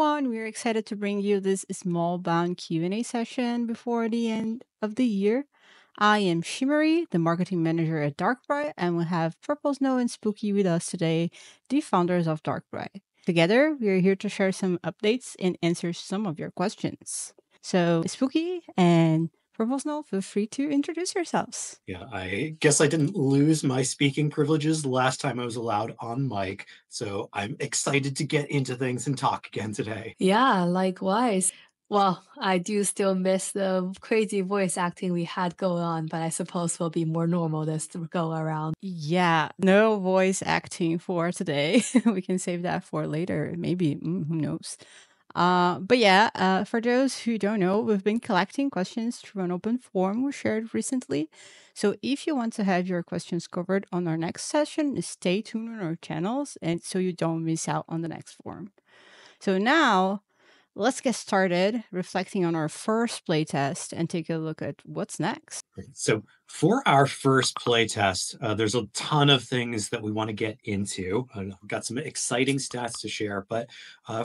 everyone. We're excited to bring you this Smolbound Q&A session before the end of the year. I am Shimmery, the marketing manager at Darkbright, and we have Purple Snow and Spooky with us today, the founders of Darkbright. Together, we are here to share some updates and answer some of your questions. So, Spooky and Purple Snow, feel free to introduce yourselves. Yeah, I guess I didn't lose my speaking privileges the last time I was allowed on mic, so I'm excited to get into things and talk again today. Yeah, likewise. Well, I do still miss the crazy voice acting we had going on, but I suppose will be more normal this to go around. Yeah, no voice acting for today. We can save that for later, maybe. Who knows? For those who don't know, we've been collecting questions through an open form we shared recently. So if you want to have your questions covered on our next session, stay tuned on our channels and so you don't miss out on the next form. So now let's get started reflecting on our first playtest and take a look at what's next. So for our first playtest, there's a ton of things that we want to get into. I've got some exciting stats to share, but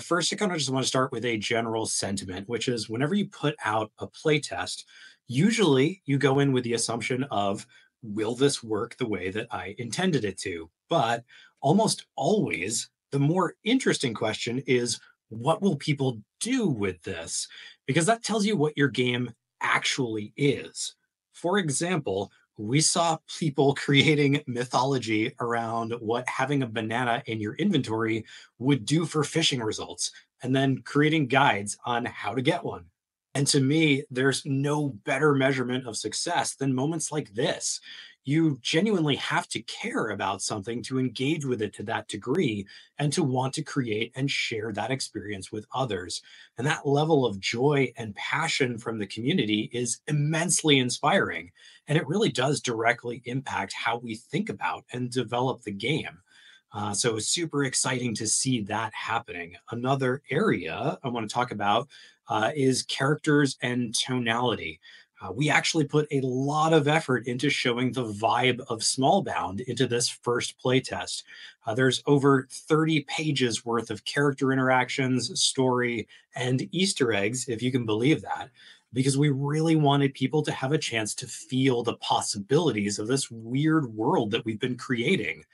first I kind of just want to start with a general sentiment, which is whenever you put out a playtest, usually you go in with the assumption of, will this work the way that I intended it to? But almost always, the more interesting question is, what will people do with this? Because that tells you what your game actually is. For example, we saw people creating mythology around what having a banana in your inventory would do for fishing results, and then creating guides on how to get one. And to me, there's no better measurement of success than moments like this. You genuinely have to care about something to engage with it to that degree and to want to create and share that experience with others. And that level of joy and passion from the community is immensely inspiring. And it really does directly impact how we think about and develop the game. So it's super exciting to see that happening. Another area I want to talk about is characters and tonality. We actually put a lot of effort into showing the vibe of Smallbound into this first playtest. There's over 30 pages worth of character interactions, story, and Easter eggs, if you can believe that, because we really wanted people to have a chance to feel the possibilities of this weird world that we've been creating.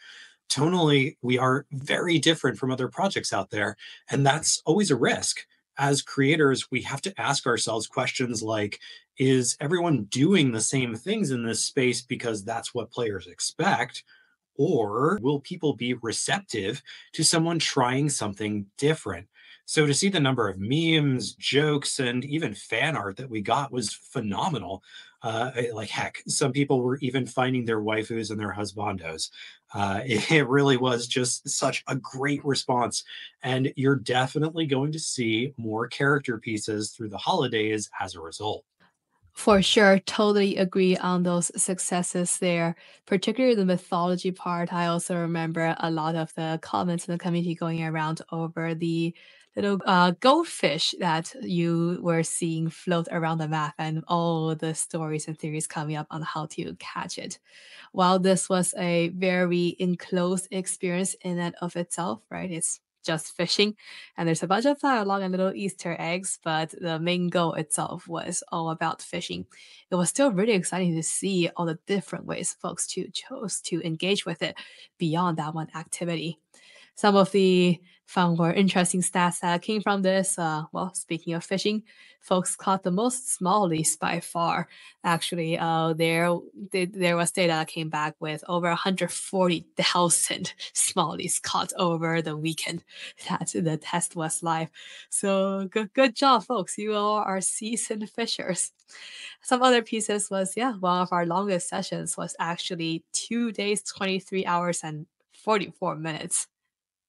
Tonally, we are very different from other projects out there, and that's always a risk. As creators, we have to ask ourselves questions like, is everyone doing the same things in this space because that's what players expect? Or will people be receptive to someone trying something different? So to see the number of memes, jokes, and even fan art that we got was phenomenal. Like heck, some people were even finding their waifus and their husbandos. It really was just such a great response, and you're definitely going to see more character pieces through the holidays as a result. For sure, totally agree on those successes there, particularly the mythology part. I also remember a lot of the comments in the community going around over the little goldfish that you were seeing float around the map and all the stories and theories coming up on how to catch it. While this was a very enclosed experience in and of itself, right? It's just fishing, and there's a bunch of dialogue and little Easter eggs, but the main goal itself was all about fishing. It was still really exciting to see all the different ways folks chose to engage with it beyond that one activity. Some of the fun or interesting stats that came from this, well, speaking of fishing, folks caught the most smallies by far. Actually, there was data that came back with over 140,000 smallies caught over the weekend that the test was live. So good job, folks. You all are seasoned fishers. Some other pieces was, yeah, one of our longest sessions was actually 2 days, 23 hours, and 44 minutes.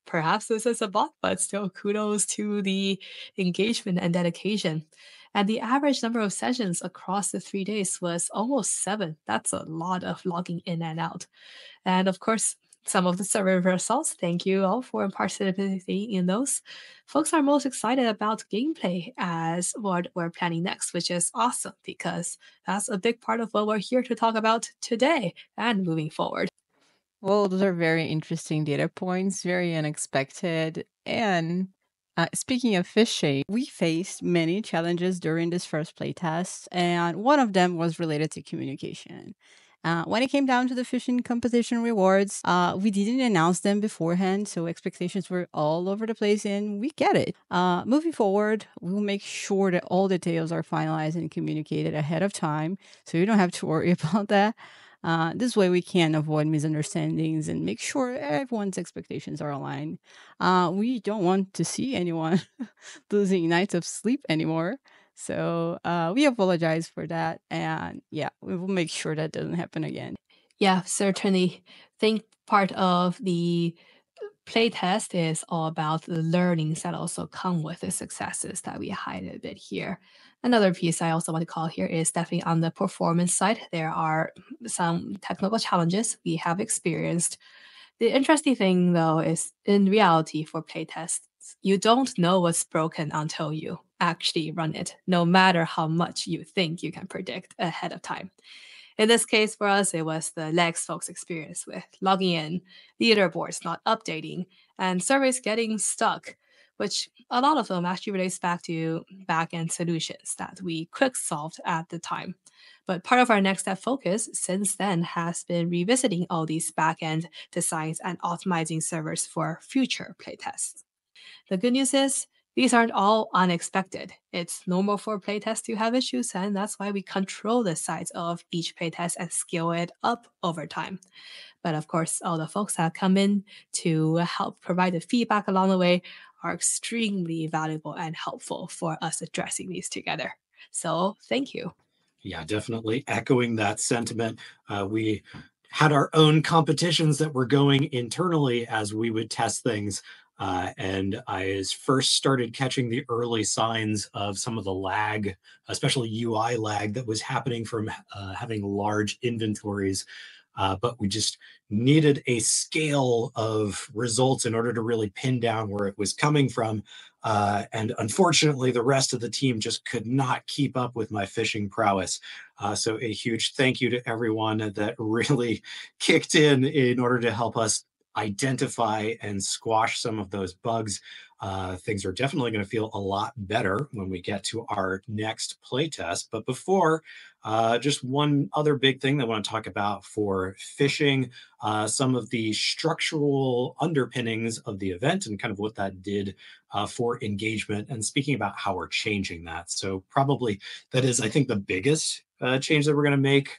Perhaps this is a bot, but still kudos to the engagement and dedication. And the average number of sessions across the 3 days was almost seven. That's a lot of logging in and out. And of course, some of the survey results, thank you all for participating in those. Folks are most excited about gameplay as what we're planning next, which is awesome because that's a big part of what we're here to talk about today and moving forward. Well, those are very interesting data points, very unexpected. And Speaking of fishing, we faced many challenges during this first playtest, and one of them was related to communication. When it came down to the fishing competition rewards, we didn't announce them beforehand, so expectations were all over the place, and we get it. Moving forward, we will make sure that all details are finalized and communicated ahead of time, so you don't have to worry about that. This way, we can avoid misunderstandings and make sure everyone's expectations are aligned. We don't want to see anyone losing nights of sleep anymore. So we apologize for that. And yeah, we will make sure that doesn't happen again. Yeah, certainly. Think part of the playtest is all about the learnings that also come with the successes that we highlighted a bit here. Another piece I also want to call here is definitely on the performance side. There are some technical challenges we have experienced. The interesting thing, though, is in reality for playtests, you don't know what's broken until you actually run it, no matter how much you think you can predict ahead of time. In this case, for us, it was the legs folks experience with logging in, leaderboards not updating, and surveys getting stuck, which a lot of them actually relates back to back-end solutions that we quick solved at the time. But part of our next step focus since then has been revisiting all these back-end designs and optimizing servers for future playtests. The good news is these aren't all unexpected. It's normal for playtests to have issues, and that's why we control the size of each playtest and scale it up over time. But of course, all the folks that come in to help provide the feedback along the way are extremely valuable and helpful for us addressing these together. So thank you. Yeah, definitely echoing that sentiment. We had our own competitions that were going internally as we would test things. And I first started catching the early signs of some of the lag, especially UI lag that was happening from having large inventories. But we just needed a scale of results in order to really pin down where it was coming from. And unfortunately, the rest of the team just could not keep up with my fishing prowess. So a huge thank you to everyone that really kicked in order to help us identify and squash some of those bugs. Things are definitely going to feel a lot better when we get to our next playtest. But before, just one other big thing that I want to talk about for fishing, some of the structural underpinnings of the event and kind of what that did for engagement, and speaking about how we're changing that. So probably that is, I think, the biggest change that we're going to make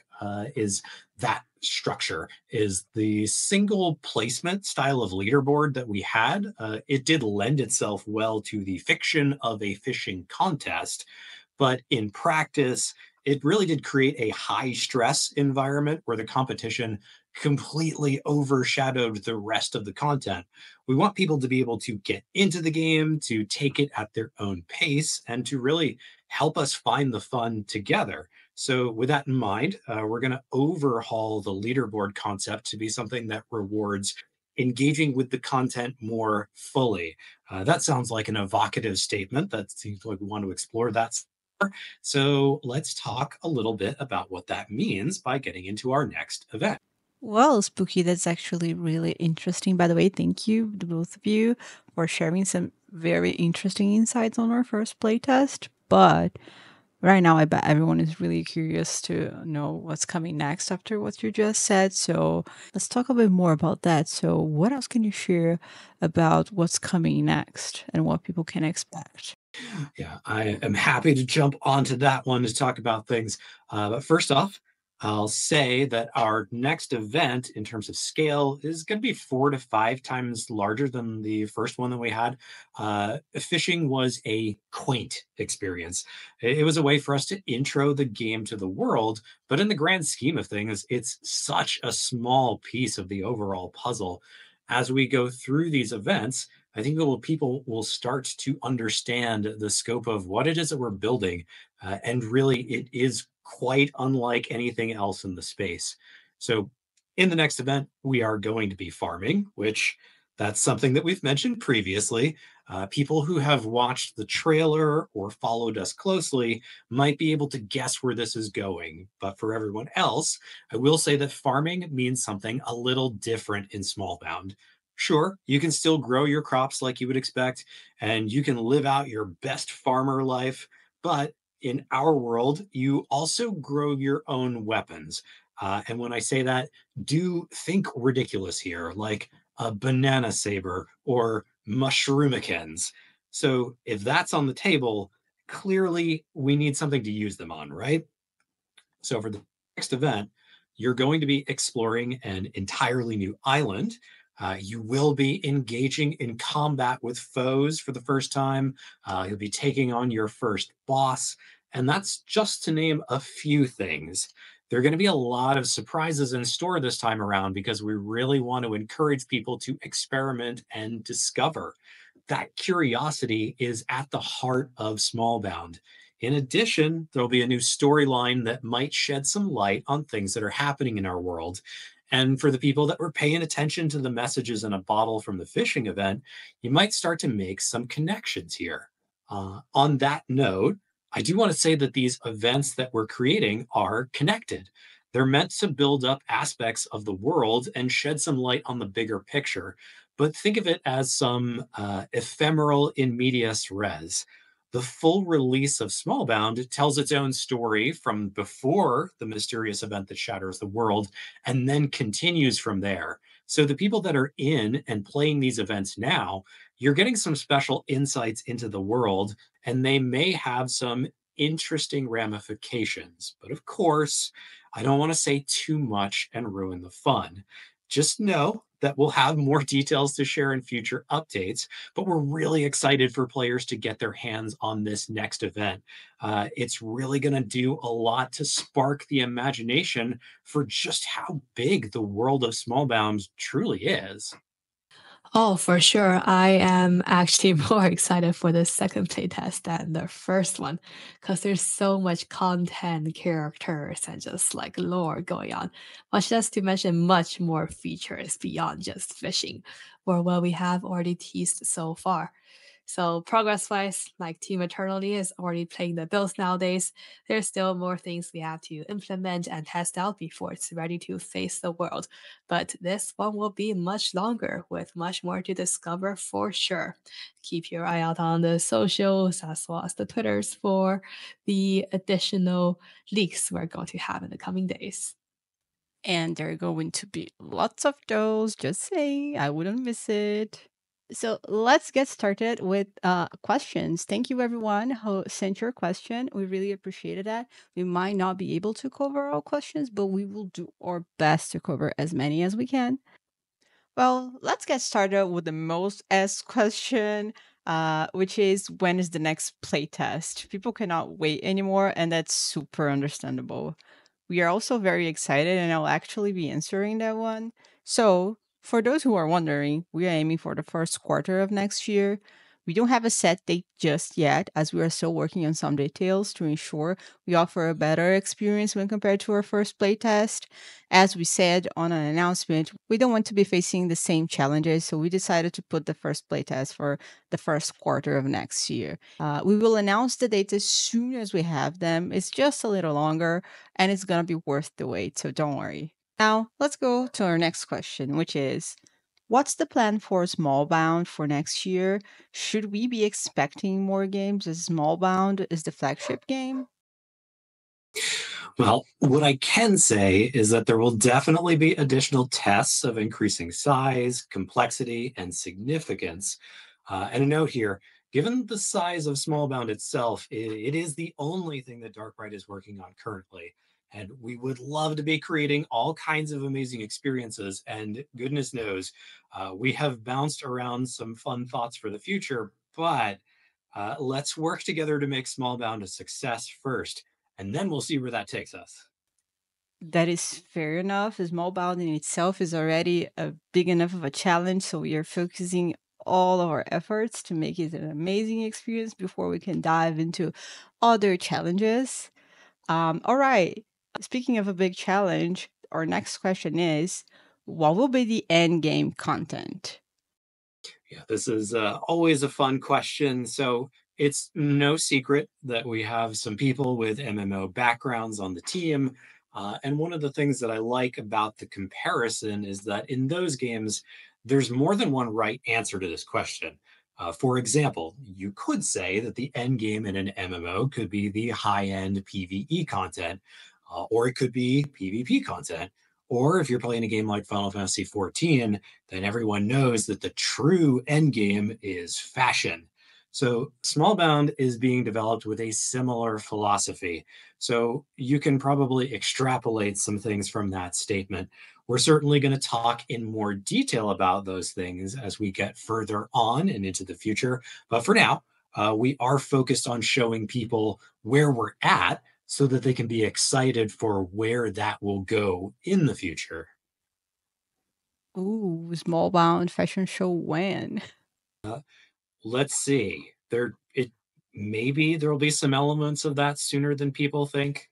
is that structure is the single placement style of leaderboard that we had. It did lend itself well to the fiction of a fishing contest, but in practice, it really did create a high stress environment where the competition completely overshadowed the rest of the content. We want people to be able to get into the game, to take it at their own pace, and to really help us find the fun together. So, with that in mind, we're going to overhaul the leaderboard concept to be something that rewards engaging with the content more fully. That sounds like an evocative statement. That seems like we want to explore that. So let's talk a little bit about what that means by getting into our next event. Well, Spooky, that's actually really interesting. By the way, thank you, the both of you, for sharing some very interesting insights on our first playtest. But right now, I bet everyone is really curious to know what's coming next after what you just said. So let's talk a bit more about that. So, what else can you share about what's coming next and what people can expect? Yeah, I am happy to jump onto that one to talk about things. But first off, I'll say that our next event, in terms of scale, is going to be 4 to 5 times larger than the first one that we had. Fishing was a quaint experience. It was a way for us to intro the game to the world, but in the grand scheme of things, it's such a small piece of the overall puzzle. As we go through these events, I think that people will start to understand the scope of what it is that we're building. And really, it is quite unlike anything else in the space. So, in the next event, we are going to be farming, which that's something that we've mentioned previously. People who have watched the trailer or followed us closely might be able to guess where this is going. But for everyone else, I will say that farming means something a little different in Smallbound. Sure, you can still grow your crops like you would expect, and you can live out your best farmer life. But in our world, you also grow your own weapons. And when I say that, do think ridiculous here, like a banana saber or mushroomikins. So if that's on the table, clearly we need something to use them on, right? So for the next event, you're going to be exploring an entirely new island. You will be engaging in combat with foes for the first time. You'll be taking on your first boss. And that's just to name a few things. There are going to be a lot of surprises in store this time around because we really want to encourage people to experiment and discover. That curiosity is at the heart of Smallbound. In addition, there'll be a new storyline that might shed some light on things that are happening in our world. And for the people that were paying attention to the messages in a bottle from the fishing event, you might start to make some connections here. On that note, I do want to say that these events that we're creating are connected. They're meant to build up aspects of the world and shed some light on the bigger picture, but think of it as some ephemeral in medias res. The full release of Smallbound tells its own story from before the mysterious event that shatters the world and then continues from there. So, the people that are in and playing these events now, you're getting some special insights into the world, and they may have some interesting ramifications. But of course, I don't want to say too much and ruin the fun. Just know that we'll have more details to share in future updates, but we're really excited for players to get their hands on this next event. It's really going to do a lot to spark the imagination for just how big the world of Smallbound truly is. Oh, for sure. I am actually more excited for the second playtest than the first one because there's so much content, characters, and just like lore going on. Much less to mention much more features beyond just fishing, or what we have already teased so far. So progress wise, like Team Eternity is already playing the builds nowadays. There's still more things we have to implement and test out before it's ready to face the world. But this one will be much longer with much more to discover for sure. Keep your eye out on the socials as well as the Twitters for the additional leaks we're going to have in the coming days. And there are going to be lots of those. Just saying, I wouldn't miss it. So let's get started with questions. Thank you, everyone who sent your question. We really appreciated that. We might not be able to cover all questions, but we will do our best to cover as many as we can. Well, let's get started with the most asked question, which is when is the next playtest? People cannot wait anymore, and that's super understandable. We are also very excited, and I'll actually be answering that one. So, for those who are wondering, we are aiming for the first quarter of next year. We don't have a set date just yet, as we are still working on some details to ensure we offer a better experience when compared to our first playtest. As we said on an announcement, we don't want to be facing the same challenges, so we decided to put the first playtest for the first quarter of next year. We will announce the dates as soon as we have them. It's just a little longer, and it's going to be worth the wait, so don't worry. Now, let's go to our next question, which is what's the plan for Smallbound for next year? Should we be expecting more games as Smallbound is the flagship game? Well, what I can say is that there will definitely be additional tests of increasing size, complexity, and significance. And a note here, given the size of Smallbound itself, it is the only thing that Darkbright is working on currently. And we would love to be creating all kinds of amazing experiences. And goodness knows, we have bounced around some fun thoughts for the future, but let's work together to make Smallbound a success first, and then we'll see where that takes us. That is fair enough. Smallbound in itself is already a big enough of a challenge, so we are focusing all of our efforts to make it an amazing experience before we can dive into other challenges. All right. Speaking of a big challenge, our next question is what will be the end game content? Yeah, this is always a fun question. So it's no secret that we have some people with MMO backgrounds on the team. And one of the things that I like about the comparison is that in those games, There's more than one right answer to this question. For example, you could say that the end game in an MMO could be the high end PvE content, or it could be PvP content. Or if you're playing a game like Final Fantasy XIV, then everyone knows that the true end game is fashion. So Smallbound is being developed with a similar philosophy. So you can probably extrapolate some things from that statement. We're certainly going to talk in more detail about those things as we get further on and into the future. But for now, we are focused on showing people where we're at so that they can be excited for where that will go in the future. Ooh, Smallbound fashion show when? Let's see. Maybe there'll be some elements of that sooner than people think.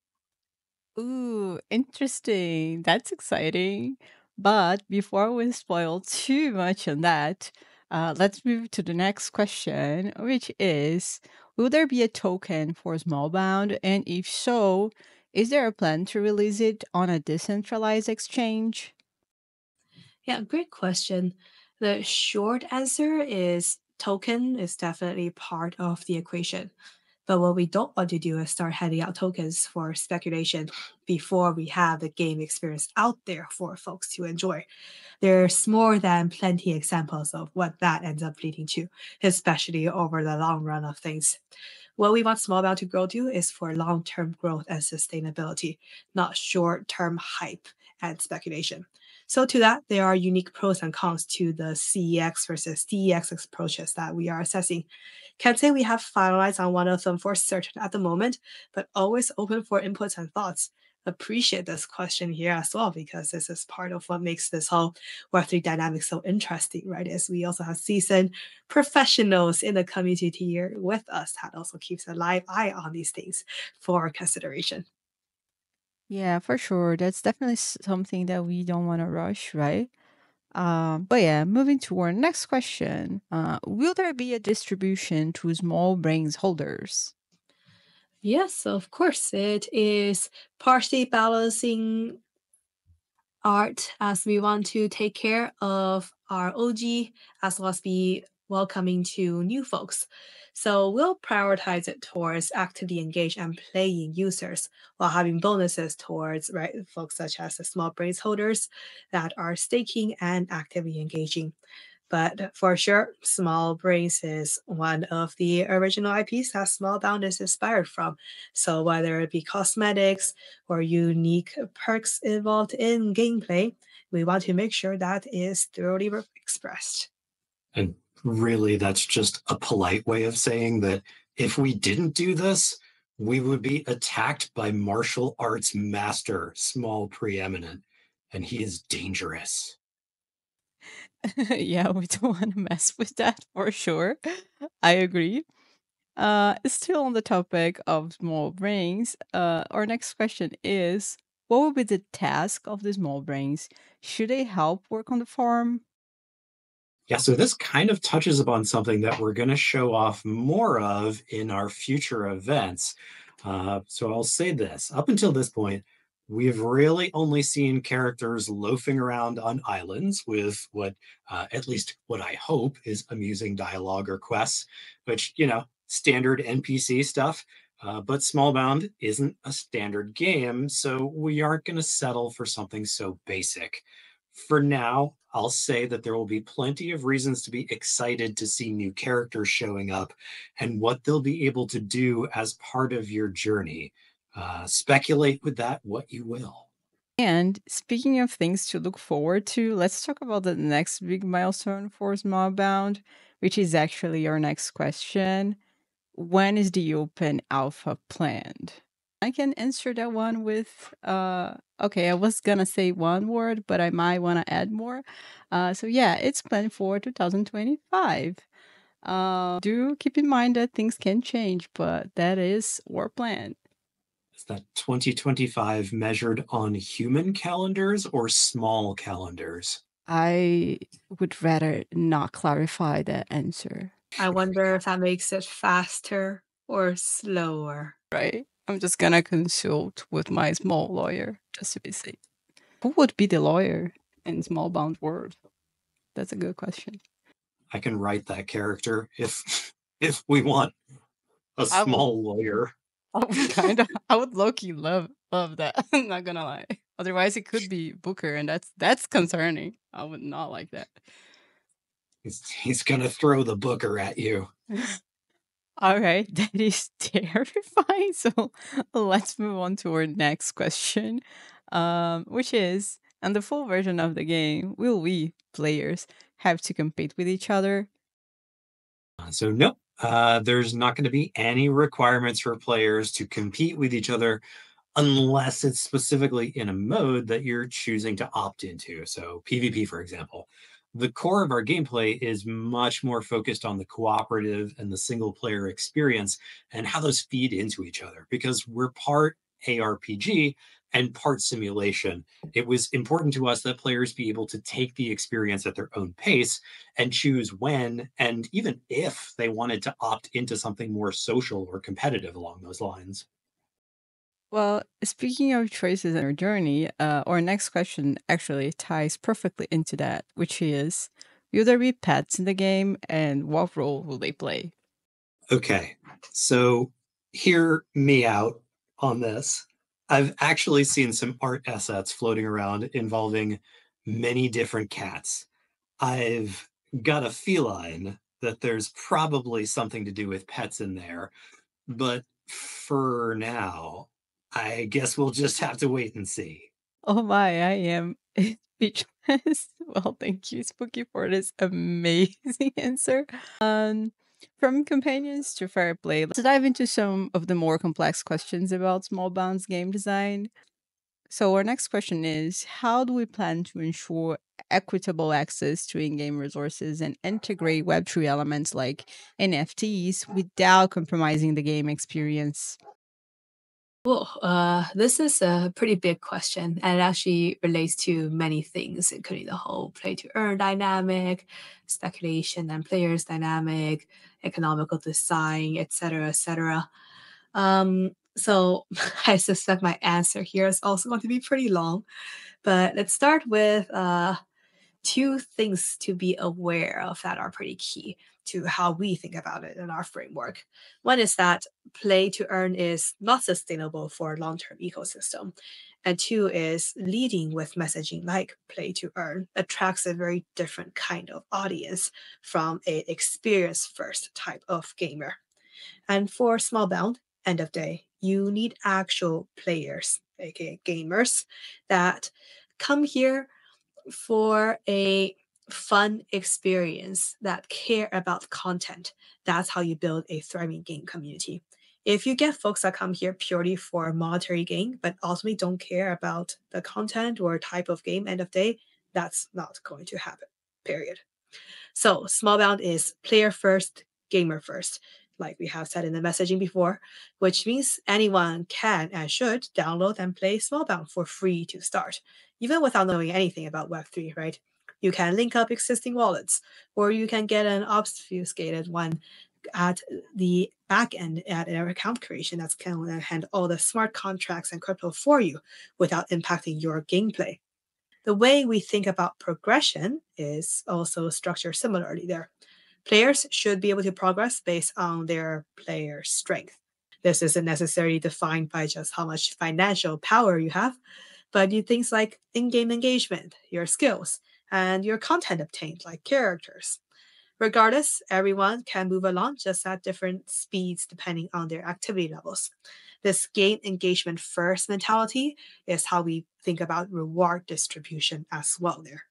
Ooh, interesting. That's exciting. But before we spoil too much on that, let's move to the next question, which is, will there be a token for Smallbound? And if so, is there a plan to release it on a decentralized exchange? Yeah, great question. The short answer is token is definitely part of the equation. But what we don't want to do is start handing out tokens for speculation before we have the game experience out there for folks to enjoy. There's more than plenty examples of what that ends up leading to, especially over the long run of things. What we want Smallbound to grow to is for long term growth and sustainability, not short term hype and speculation. So, to that, there are unique pros and cons to the CEX versus DEX approaches that we are assessing. Can't say we have finalized on one of them for certain at the moment, but always open for inputs and thoughts. Appreciate this question here as well, because this is part of what makes this whole Web3 dynamic so interesting, right? Is we also have seasoned professionals in the community here with us that also keeps a live eye on these things for consideration. Yeah, for sure. That's definitely something that we don't want to rush, right? But yeah, moving to our next question. Will there be a distribution to small brains holders? Yes, of course. It is partially balancing art as we want to take care of our OG as well as be welcoming to new folks. So we'll prioritize it towards actively engaged and playing users while having bonuses towards right folks such as the small brains holders that are staking and actively engaging. But for sure, Small Brains is one of the original IPs that Smallbound is inspired from. So whether it be cosmetics or unique perks involved in gameplay, we want to make sure that is thoroughly expressed. And really, that's just a polite way of saying that if we didn't do this, we would be attacked by martial arts master Small Preeminent, and he is dangerous. Yeah, we don't want to mess with that for sure. I agree. Still on the topic of small brains, our next question is, what will be the task of the small brains? Should they help work on the farm? Yeah, so this kind of touches upon something that we're going to show off more of in our future events. So I'll say this up until this point, we've really only seen characters loafing around on islands with at least what I hope is amusing dialogue or quests, which, standard NPC stuff. But Smallbound isn't a standard game, so we aren't going to settle for something so basic. For now, I'll say that there will be plenty of reasons to be excited to see new characters showing up and what they'll be able to do as part of your journey. Speculate with that what you will. And speaking of things to look forward to, let's talk about the next big milestone for Smallbound, which is actually our next question. When is the open alpha planned? I can answer that one with okay, I was gonna say one word, but I might want to add more. So yeah, it's planned for 2025. Do keep in mind that things can change, but that is our plan. Is that 2025 measured on human calendars or small calendars? I would rather not clarify that answer. I wonder if that makes it faster or slower. Right? I'm just gonna consult with my small lawyer just to be safe. Who would be the lawyer in small bound world? That's a good question. I can write that character if we want a I would, small lawyer. I would low-key love that. I'm not gonna lie. Otherwise, it could be Booker, and that's concerning. I would not like that. He's gonna throw the booker at you. All right, that is terrifying. So let's move on to our next question, which is, in the full version of the game, will we players have to compete with each other? So nope, there's not going to be any requirements for players to compete with each other unless it's specifically in a mode that you're choosing to opt into. So PvP, for example. The core of our gameplay is much more focused on the cooperative and the single player experience and how those feed into each other because we're part ARPG and part simulation. It was important to us that players be able to take the experience at their own pace and choose when and even if they wanted to opt into something more social or competitive along those lines. Well, speaking of choices in our journey, our next question actually ties perfectly into that, which is, will there be pets in the game and what role will they play? Okay, so hear me out on this. I've actually seen some art assets floating around involving many different cats. I've got a feline that there's probably something to do with pets in there, but for now, I guess we'll just have to wait and see. Oh my, I am speechless. Well, thank you, Spooky, for this amazing answer. From companions to fair play, let's dive into some of the more complex questions about Smallbound's game design. So, our next question is, how do we plan to ensure equitable access to in game resources and integrate Web3 elements like NFTs without compromising the game experience? Well, this is a pretty big question, and it actually relates to many things, including the whole play to earn dynamic, speculation and players dynamic, economical design, etc., etc. So I suspect my answer here is also going to be pretty long, but let's start with two things to be aware of that are pretty key to how we think about it in our framework. One is that play to earn is not sustainable for a long term ecosystem. And two is leading with messaging like play to earn attracts a very different kind of audience from a experience first type of gamer. And for Smallbound, end of day, you need actual players, aka gamers, that come here for a fun experience that care about content. That's how you build a thriving game community. If you get folks that come here purely for a monetary gain, but ultimately don't care about the content or type of game, end of day, that's not going to happen. Period. So Smallbound is player first, gamer first, like we have said in the messaging before, which means anyone can and should download and play Smallbound for free to start, even without knowing anything about Web3, right? You can link up existing wallets, or you can get an obfuscated one at the back end at an account creation that's going to handle all the smart contracts and crypto for you without impacting your gameplay. The way we think about progression is also structured similarly there. Players should be able to progress based on their player strength. This isn't necessarily defined by just how much financial power you have, but you things like in-game engagement, your skills, and your content obtained, like characters. Regardless, everyone can move along just at different speeds depending on their activity levels. This game engagement first mentality is how we think about reward distribution as well there.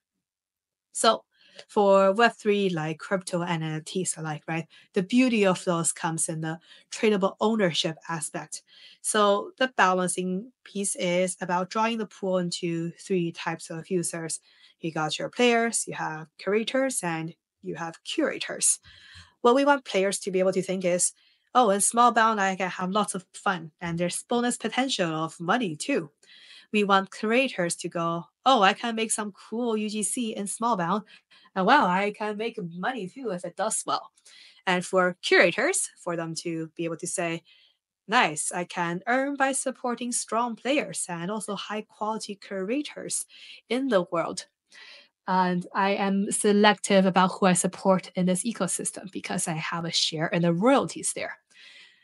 So for Web3, like crypto and NFTs alike, right? The beauty of those comes in the tradable ownership aspect. So the balancing piece is about drawing the pool into three types of users. You got your players, you have curators, and you have curators. What we want players to be able to think is, oh, in small bound, I can have lots of fun, and there's bonus potential of money too. We want creators to go, oh, I can make some cool UGC in Smallbound. And wow, I can make money too if it does well. And for curators, for them to be able to say, nice, I can earn by supporting strong players and also high quality curators in the world. And I am selective about who I support in this ecosystem because I have a share in the royalties there.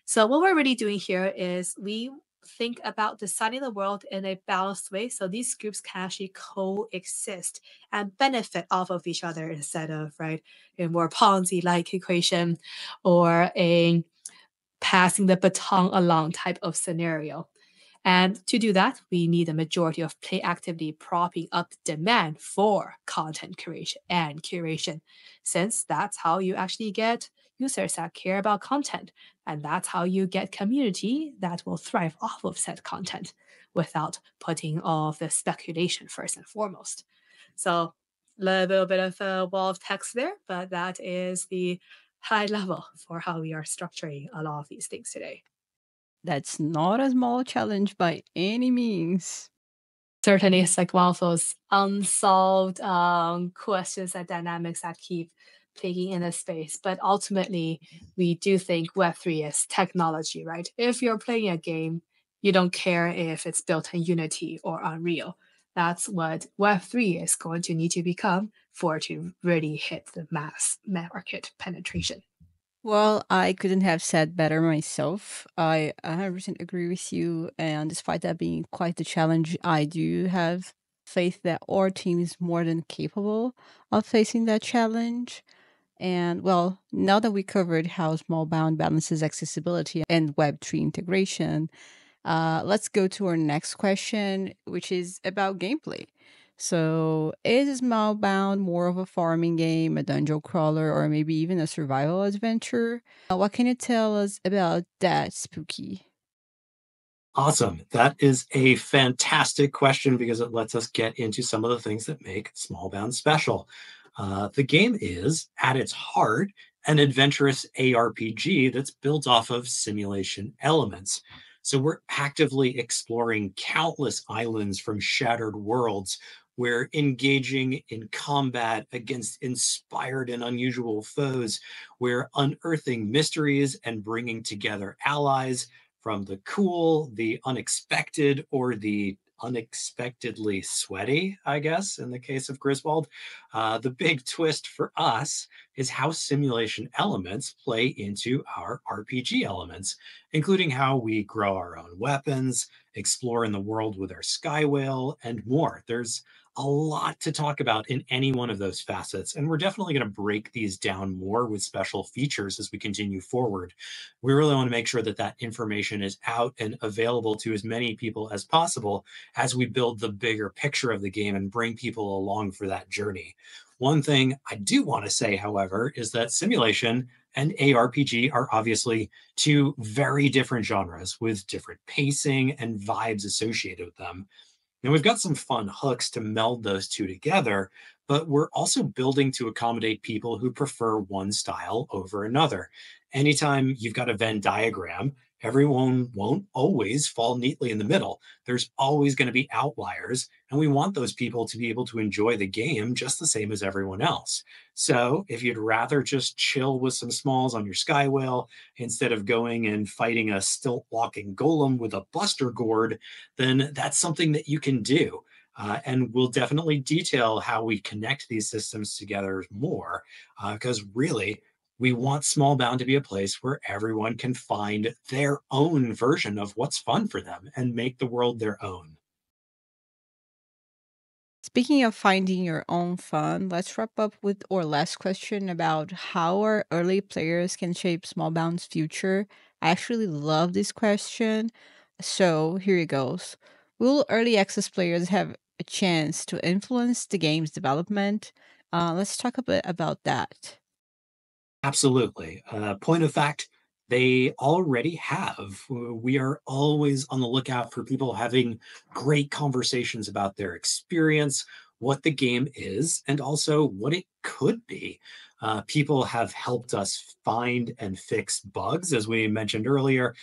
So what we're really doing here is we think about designing the world in a balanced way so these groups can actually coexist and benefit off of each other instead of a more Ponzi-like equation or a passing the baton along type of scenario. And to do that, we need a majority of play activity propping up demand for content creation and curation, since that's how you actually get users that care about content. And that's how you get community that will thrive off of said content without putting all of the speculation first and foremost. So, a little bit of a wall of text there, but that is the high level for how we are structuring a lot of these things today. That's not a small challenge by any means. Certainly, it's like one of those unsolved questions and dynamics that keep plaguing in the space. But ultimately, we do think Web3 is technology, right? If you're playing a game, you don't care if it's built in Unity or Unreal. That's what Web3 is going to need to become for it to really hit the mass market penetration. Well, I couldn't have said better myself. I 100% agree with you. And despite that being quite the challenge, I do have faith that our team is more than capable of facing that challenge. And well, now that we covered how Smallbound balances accessibility and Web3 integration, let's go to our next question, which is about gameplay. So, is Smallbound more of a farming game, a dungeon crawler, or maybe even a survival adventure? What can you tell us about that, Spooky? Awesome. That is a fantastic question because it lets us get into some of the things that make Smallbound special. The game is, at its heart, an adventurous ARPG that's built off of simulation elements. So we're actively exploring countless islands from shattered worlds. We're engaging in combat against inspired and unusual foes. We're unearthing mysteries and bringing together allies from the cool, the unexpected, or the unexpectedly sweaty, I guess, in the case of Griswold. The big twist for us is how simulation elements play into our RPG elements, including how we grow our own weapons, explore in the world with our sky whale, and more. There's a lot to talk about in any one of those facets, and we're definitely going to break these down more with special features as we continue forward. We really want to make sure that that information is out and available to as many people as possible as we build the bigger picture of the game and bring people along for that journey. One thing I do want to say, however, is that simulation and ARPG are obviously two very different genres with different pacing and vibes associated with them. And we've got some fun hooks to meld those two together, but we're also building to accommodate people who prefer one style over another. Anytime you've got a Venn diagram, everyone won't always fall neatly in the middle. There's always going to be outliers, and we want those people to be able to enjoy the game just the same as everyone else. So if you'd rather just chill with some smalls on your Sky Whale instead of going and fighting a stilt walking golem with a buster gourd, then that's something that you can do. And we'll definitely detail how we connect these systems together more, because really, we want Smallbound to be a place where everyone can find their own version of what's fun for them and make the world their own. Speaking of finding your own fun, let's wrap up with our last question about how our early players can shape Smallbound's future. I actually love this question. So here it goes. Will early access players have a chance to influence the game's development? Let's talk a bit about that. Absolutely. Point of fact, they already have. We are always on the lookout for people having great conversations about their experience, what the game is, and also what it could be. People have helped us find and fix bugs, as we mentioned earlier,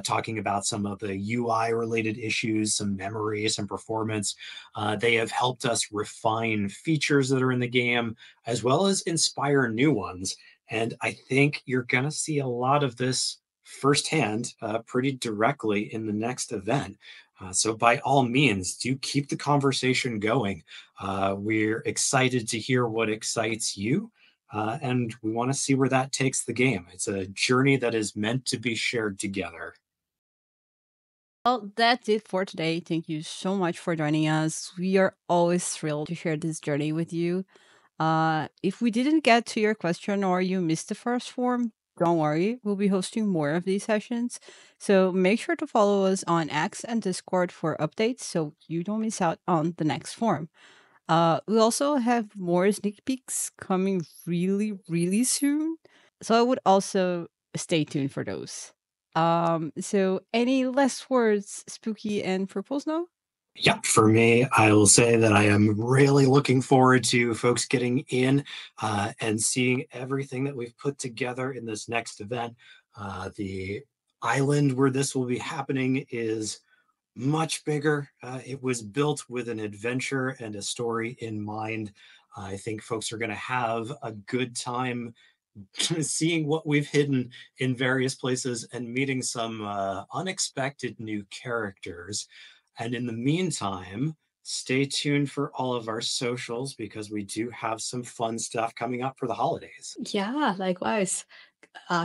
talking about some of the UI related issues, some memory, some performance. They have helped us refine features that are in the game, as well as inspire new ones. And I think you're going to see a lot of this firsthand pretty directly in the next event. So by all means, do keep the conversation going. We're excited to hear what excites you. And we want to see where that takes the game. It's a journey that is meant to be shared together. Well, that's it for today. Thank you so much for joining us. We are always thrilled to share this journey with you. If we didn't get to your question or you missed the first form, don't worry. We'll be hosting more of these sessions. So make sure to follow us on X and Discord for updates so you don't miss out on the next form. We also have more sneak peeks coming really, really soon. So I would also stay tuned for those. So any last words, Spooky and Purple Snow? Yep, for me, I will say that I am really looking forward to folks getting in and seeing everything that we've put together in this next event. The island where this will be happening is much bigger. It was built with an adventure and a story in mind. I think folks are going to have a good time seeing what we've hidden in various places and meeting some unexpected new characters. And in the meantime, stay tuned for all of our socials because we do have some fun stuff coming up for the holidays. Yeah, likewise.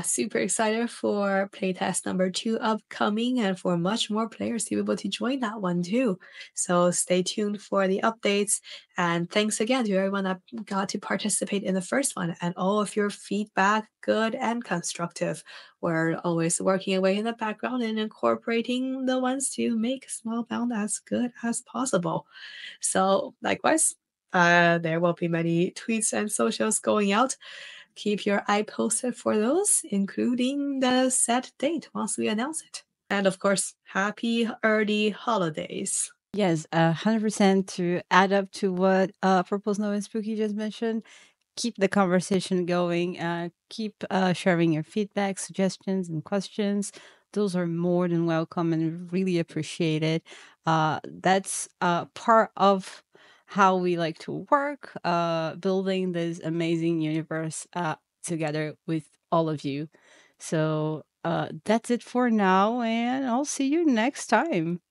Super excited for playtest number 2 upcoming and for much more players to be able to join that one too. So stay tuned for the updates. And thanks again to everyone that got to participate in the first one and all of your feedback, good and constructive. We're always working away in the background and incorporating the ones to make Smallbound as good as possible. So likewise, there will be many tweets and socials going out. Keep your eye posted for those, including the set date once we announce it. And of course, happy early holidays. Yes, 100% to add up to what Purple Snow and Spooky just mentioned. Keep the conversation going. Keep sharing your feedback, suggestions, and questions. Those are more than welcome and really appreciate it. That's part of how we like to work, building this amazing universe together with all of you. So that's it for now, and I'll see you next time.